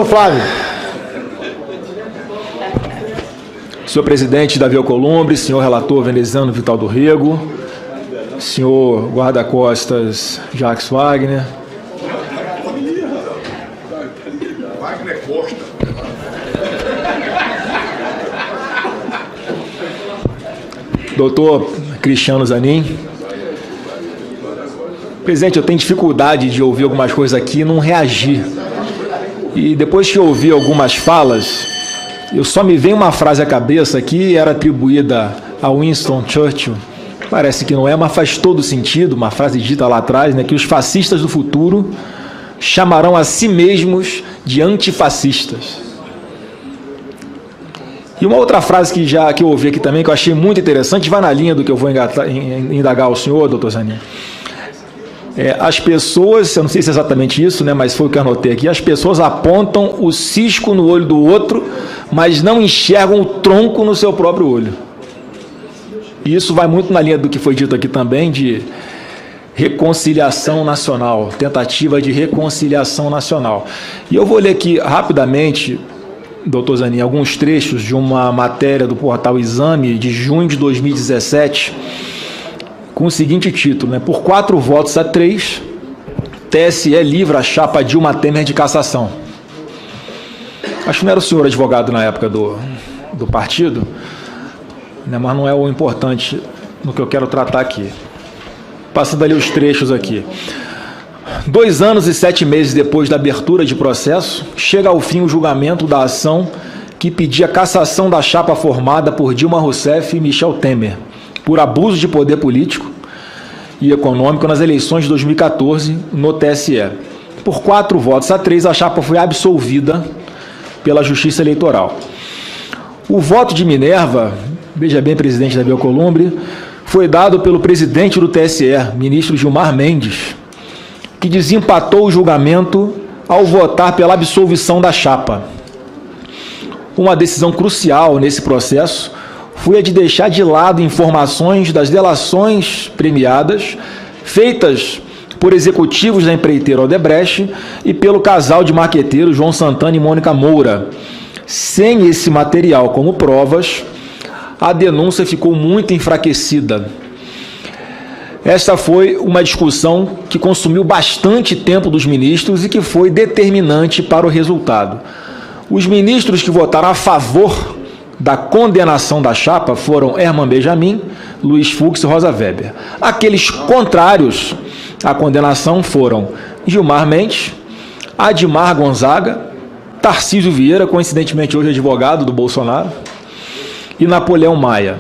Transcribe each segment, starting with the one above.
Doutor Flávio. Senhor presidente Davi Alcolumbre, senhor relator veneziano Vital do Rego, senhor guarda-costas Jacques Wagner, doutor Cristiano Zanin. Presidente, eu tenho dificuldade de ouvir algumas coisas aqui e não reagir. E depois que eu ouvi algumas falas, só me vem uma frase à cabeça que era atribuída a Winston Churchill. Parece que não é, mas faz todo sentido, uma frase dita lá atrás, né, que os fascistas do futuro chamarão a si mesmos de antifascistas. E uma outra frase que eu ouvi aqui também, que eu achei muito interessante, vai na linha do que eu vou indagar ao senhor, doutor Zanin. As pessoas, eu não sei se é exatamente isso, né, mas foi o que eu anotei aqui, as pessoas apontam o cisco no olho do outro, mas não enxergam o tronco no seu próprio olho. E isso vai muito na linha do que foi dito aqui também, de reconciliação nacional, tentativa de reconciliação nacional. E eu vou ler aqui rapidamente, doutor Zanin, alguns trechos de uma matéria do portal Exame de junho de 2017, com o seguinte título, né? Por 4-3, TSE livra a chapa Dilma Temer de cassação. Acho que não era o senhor advogado na época do partido, né? Mas não é o importante no que eu quero tratar aqui. Passando ali os trechos aqui. 2 anos e 7 meses depois da abertura de processo, chega ao fim o julgamento da ação que pedia cassação da chapa formada por Dilma Rousseff e Michel Temer, por abuso de poder político e econômico nas eleições de 2014 no TSE. Por 4-3, a chapa foi absolvida pela Justiça Eleitoral. O voto de Minerva, veja bem, presidente Davi Alcolumbre, foi dado pelo presidente do TSE, ministro Gilmar Mendes, que desempatou o julgamento ao votar pela absolvição da chapa. Uma decisão crucial nesse processo foi a de deixar de lado informações das delações premiadas feitas por executivos da empreiteira Odebrecht e pelo casal de marqueteiros João Santana e Mônica Moura. Sem esse material como provas, a denúncia ficou muito enfraquecida. Esta foi uma discussão que consumiu bastante tempo dos ministros e que foi determinante para o resultado. Os ministros que votaram a favor da condenação da chapa foram Herman Benjamin, Luiz Fux e Rosa Weber. Aqueles contrários à condenação foram Gilmar Mendes, Admar Gonzaga, Tarcísio Vieira, coincidentemente hoje advogado do Bolsonaro, e Napoleão Maia.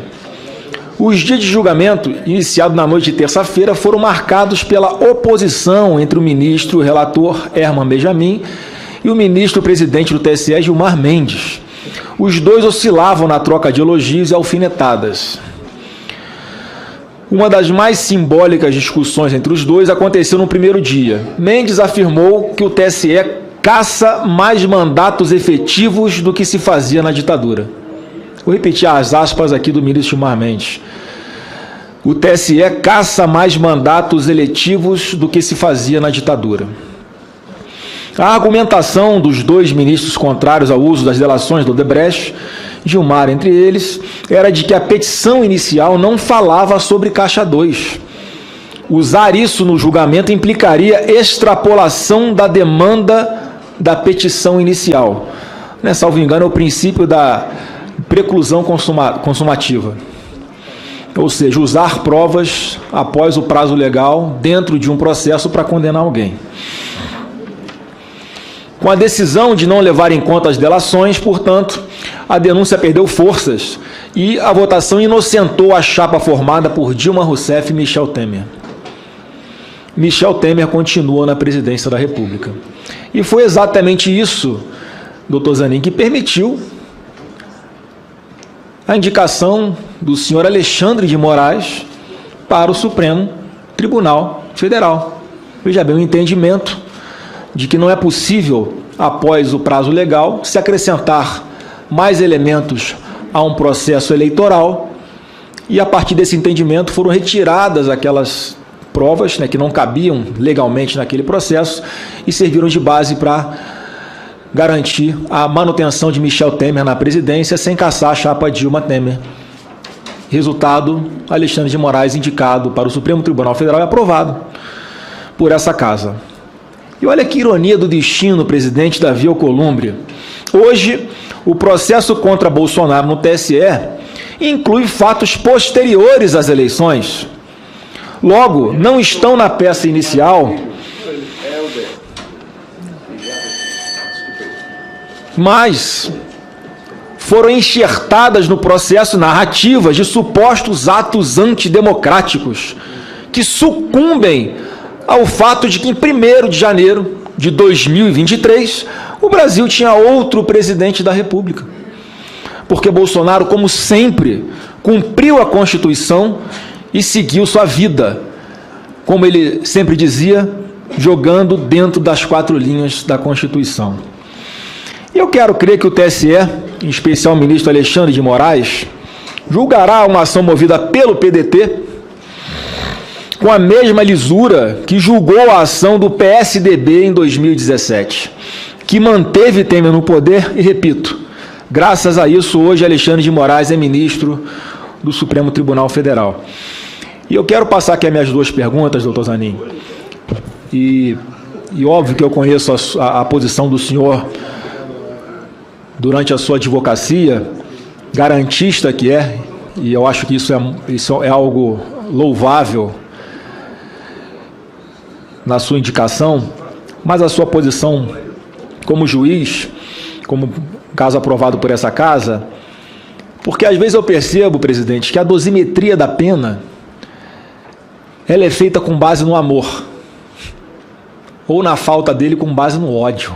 Os dias de julgamento, iniciado na noite de terça-feira, foram marcados pela oposição entre o ministro e o relator Herman Benjamin e o ministro-presidente do TSE, Gilmar Mendes. Os dois oscilavam na troca de elogios e alfinetadas. Uma das mais simbólicas discussões entre os dois aconteceu no primeiro dia. Mendes afirmou que o TSE caça mais mandatos efetivos do que se fazia na ditadura. Vou repetir as aspas aqui do ministro Gilmar Mendes. O TSE caça mais mandatos eletivos do que se fazia na ditadura. A argumentação dos dois ministros contrários ao uso das delações do Odebrecht, Gilmar entre eles, era de que a petição inicial não falava sobre Caixa 2. Usar isso no julgamento implicaria extrapolação da demanda da petição inicial. Né, salvo engano, é o princípio da preclusão consumativa. Ou seja, usar provas após o prazo legal dentro de um processo para condenar alguém. Com a decisão de não levar em conta as delações, portanto, a denúncia perdeu forças e a votação inocentou a chapa formada por Dilma Rousseff e Michel Temer. Michel Temer continua na presidência da República. E foi exatamente isso, doutor Zanin, que permitiu a indicação do senhor Alexandre de Moraes para o Supremo Tribunal Federal. Veja bem, o entendimento de que não é possível, após o prazo legal, se acrescentar mais elementos a um processo eleitoral, e a partir desse entendimento foram retiradas aquelas provas, né, que não cabiam legalmente naquele processo e serviram de base para garantir a manutenção de Michel Temer na presidência sem caçar a chapa Dilma Temer. Resultado, Alexandre de Moraes indicado para o Supremo Tribunal Federal e aprovado por essa casa. E olha que ironia do destino, presidente Davi Alcolumbre. Hoje, o processo contra Bolsonaro no TSE inclui fatos posteriores às eleições. Logo, não estão na peça inicial, mas foram enxertadas no processo narrativas de supostos atos antidemocráticos que sucumbem ao fato de que em 1º de janeiro de 2023 o Brasil tinha outro presidente da República. Porque Bolsonaro, como sempre, cumpriu a Constituição e seguiu sua vida, como ele sempre dizia, jogando dentro das 4 linhas da Constituição. E eu quero crer que o TSE, em especial o ministro Alexandre de Moraes, julgará uma ação movida pelo PDT com a mesma lisura que julgou a ação do PSDB em 2017, que manteve Temer no poder e, repito, graças a isso, hoje Alexandre de Moraes é ministro do Supremo Tribunal Federal. E eu quero passar aqui as minhas 2 perguntas, doutor Zanin. E óbvio que eu conheço a posição do senhor durante a sua advocacia, garantista que é, e eu acho que isso é algo louvável na sua indicação, mas a sua posição como juiz, como caso aprovado por essa casa, porque às vezes eu percebo, presidente, que a dosimetria da pena ela é feita com base no amor, ou na falta dele com base no ódio,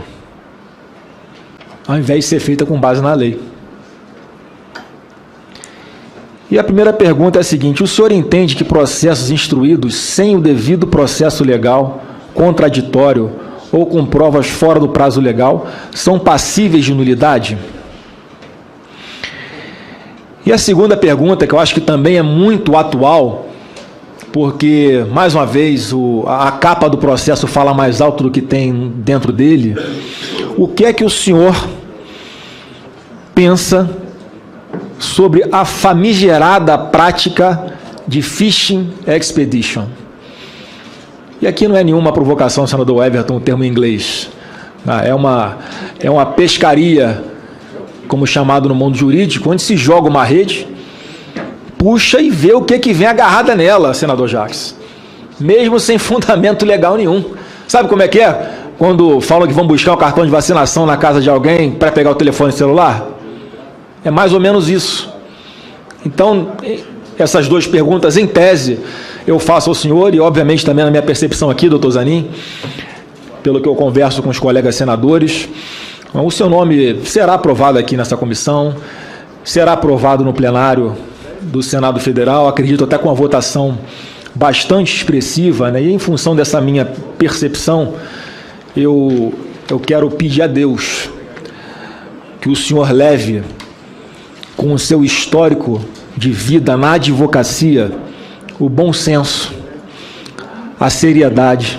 ao invés de ser feita com base na lei. E a primeira pergunta é a seguinte: o senhor entende que processos instruídos sem o devido processo legal, contraditório ou com provas fora do prazo legal são passíveis de nulidade? E a segunda pergunta, que eu acho que também é muito atual, porque, mais uma vez, a capa do processo fala mais alto do que tem dentro dele. O que é que o senhor pensa sobre a famigerada prática de fishing expedition? E aqui não é nenhuma provocação, senador Everton, o termo em inglês. É uma pescaria, como chamado no mundo jurídico, onde se joga uma rede, puxa e vê o que vem agarrada nela, senador Jacques, mesmo sem fundamento legal nenhum. Sabe como é que é? Quando falam que vão buscar um cartão de vacinação na casa de alguém para pegar o telefone celular? É mais ou menos isso. Então, essas 2 perguntas, em tese, eu faço ao senhor, e obviamente também na minha percepção aqui, doutor Zanin, pelo que eu converso com os colegas senadores, o seu nome será aprovado aqui nessa comissão, será aprovado no plenário do Senado Federal, acredito até com uma votação bastante expressiva, né? E em função dessa minha percepção, eu quero pedir a Deus que o senhor leve, com o seu histórico de vida na advocacia, o bom senso, a seriedade,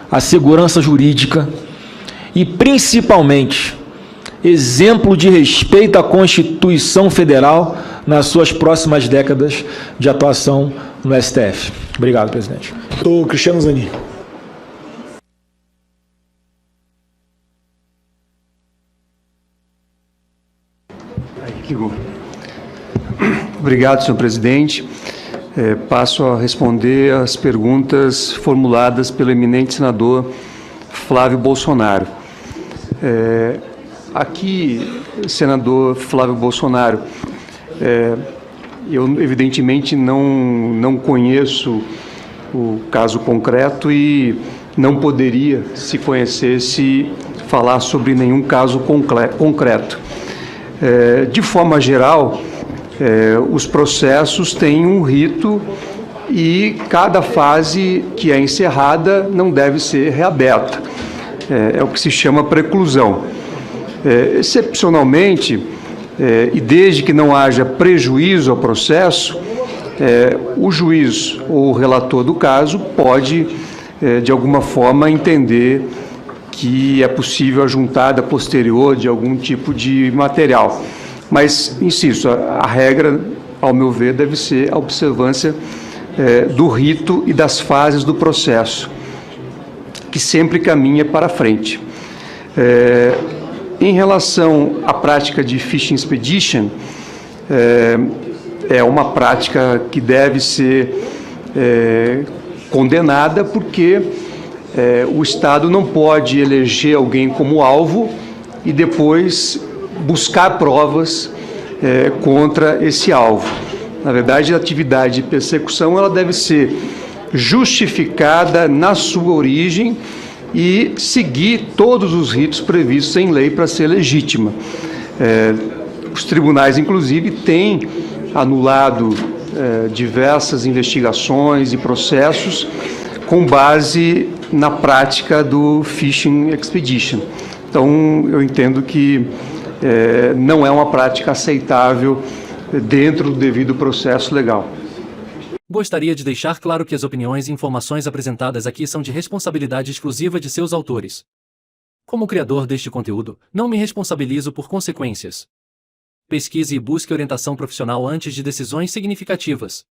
a segurança jurídica e, principalmente, exemplo de respeito à Constituição Federal nas suas próximas décadas de atuação no STF. Obrigado, presidente. Doutor Cristiano Zanin. Obrigado, senhor presidente. Passo a responder as perguntas formuladas pelo eminente senador Flávio Bolsonaro. Aqui, senador Flávio Bolsonaro, eu evidentemente não conheço o caso concreto e não poderia, se conhecesse, falar sobre nenhum caso concreto. De forma geral, os processos têm um rito e cada fase que é encerrada não deve ser reaberta. É o que se chama preclusão. Excepcionalmente, e desde que não haja prejuízo ao processo, o juiz ou o relator do caso pode, de alguma forma, entender que é possível a juntada posterior de algum tipo de material. Mas, insisto, a regra, ao meu ver, deve ser a observância do rito e das fases do processo, que sempre caminha para frente. Em relação à prática de Fishing Expedition, é uma prática que deve ser condenada, porque o Estado não pode eleger alguém como alvo e depois buscar provas contra esse alvo. Na verdade, a atividade de persecução ela deve ser justificada na sua origem e seguir todos os ritos previstos em lei para ser legítima. Os tribunais, inclusive, têm anulado diversas investigações e processos com base na prática do Fishing Expedition. Então, eu entendo que não é uma prática aceitável dentro do devido processo legal. Gostaria de deixar claro que as opiniões e informações apresentadas aqui são de responsabilidade exclusiva de seus autores. Como criador deste conteúdo, não me responsabilizo por consequências. Pesquise e busque orientação profissional antes de decisões significativas.